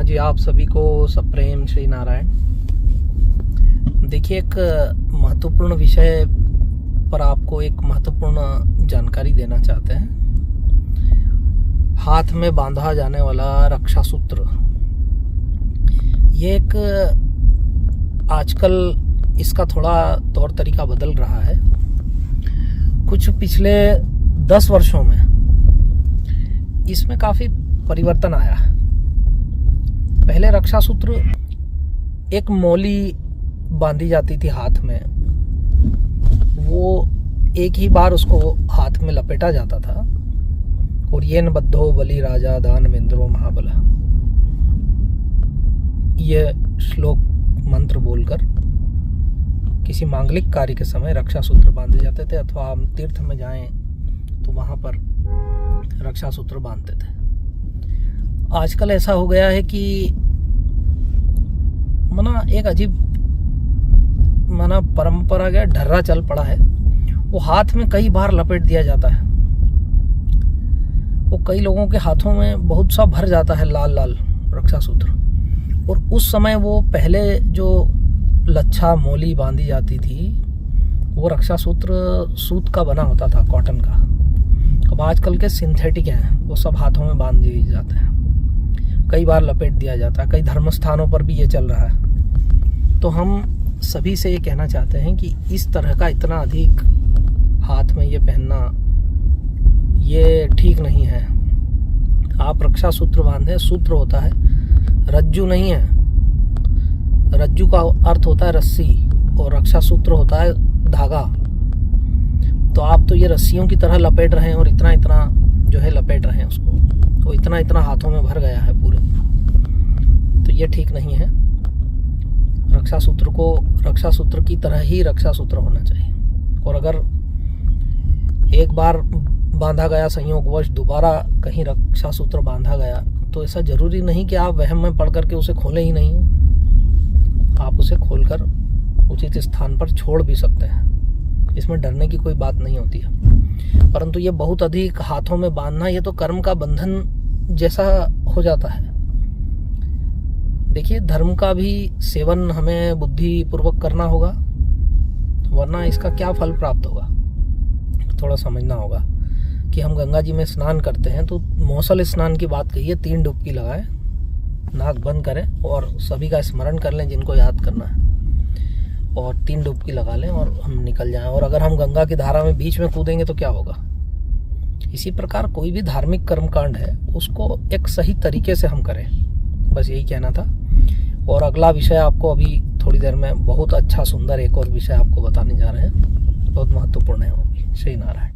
हाँ जी, आप सभी को सप्रेम श्री नारायण। देखिए, एक महत्वपूर्ण विषय पर आपको एक महत्वपूर्ण जानकारी देना चाहते हैं। हाथ में बांधा जाने वाला रक्षा सूत्र, ये एक आजकल इसका थोड़ा तौर तरीका बदल रहा है। कुछ पिछले 10 वर्षों में इसमें काफी परिवर्तन आया। पहले रक्षा सूत्र एक मौली बांधी जाती थी हाथ में, वो एक ही बार उसको हाथ में लपेटा जाता था और येन बद्धो बलि राजा दानवेंद्रो महाबल, ये श्लोक मंत्र बोलकर किसी मांगलिक कार्य के समय रक्षा सूत्र बांधे जाते थे, अथवा हम तीर्थ में जाएं तो वहां पर रक्षा सूत्र बांधते थे। आजकल ऐसा हो गया है कि एक अजीब परंपरा का ढर्रा चल पड़ा है। वो हाथ में कई बार लपेट दिया जाता है। वो कई लोगों के हाथों में बहुत सा भर जाता है लाल लाल रक्षा सूत्र। और उस समय वो पहले जो लच्छा मोली बांधी जाती थी, वो रक्षा सूत्र सूत का बना होता था, कॉटन का। अब आजकल के सिंथेटिक हैं, वो सब हाथों में बांध दिए जाते हैं, कई बार लपेट दिया जाता है। कई धर्म स्थानों पर भी ये चल रहा है। तो हम सभी से ये कहना चाहते हैं कि इस तरह का इतना अधिक हाथ में ये पहनना ये ठीक नहीं है। आप रक्षा सूत्र बांधे, सूत्र होता है, रज्जु नहीं है। रज्जु का अर्थ होता है रस्सी और रक्षा सूत्र होता है धागा। तो आप तो ये रस्सियों की तरह लपेट रहे हैं और इतना इतना जो है लपेट रहे हैं उसको, तो इतना इतना हाथों में भर गया है पूरे। तो ये ठीक नहीं है। रक्षा सूत्र को रक्षा सूत्र की तरह ही रक्षा सूत्र होना चाहिए। और अगर एक बार बांधा गया, संयोगवश दोबारा कहीं रक्षा सूत्र बांधा गया, तो ऐसा जरूरी नहीं कि आप वहम में पड़ करके उसे खोलें ही नहीं। आप उसे खोलकर उचित स्थान पर छोड़ भी सकते हैं, इसमें डरने की कोई बात नहीं होती है। परंतु ये बहुत अधिक हाथों में बांधना, ये तो कर्म का बंधन जैसा हो जाता है। देखिए, धर्म का भी सेवन हमें बुद्धि पूर्वक करना होगा, वरना इसका क्या फल प्राप्त होगा। थोड़ा समझना होगा कि हम गंगा जी में स्नान करते हैं तो मौसल स्नान की बात कही है। 3 डुबकी लगाएं, नाक बंद करें और सभी का स्मरण कर लें जिनको याद करना है, और 3 डुबकी लगा लें और हम निकल जाएं। और अगर हम गंगा की धारा में बीच में कूदेंगे तो क्या होगा। इसी प्रकार कोई भी धार्मिक कर्मकांड है उसको एक सही तरीके से हम करें, बस यही कहना था। और अगला विषय आपको अभी थोड़ी देर में बहुत अच्छा सुंदर एक और विषय आपको बताने जा रहे हैं, बहुत महत्वपूर्ण है वो भी। श्री नारायण।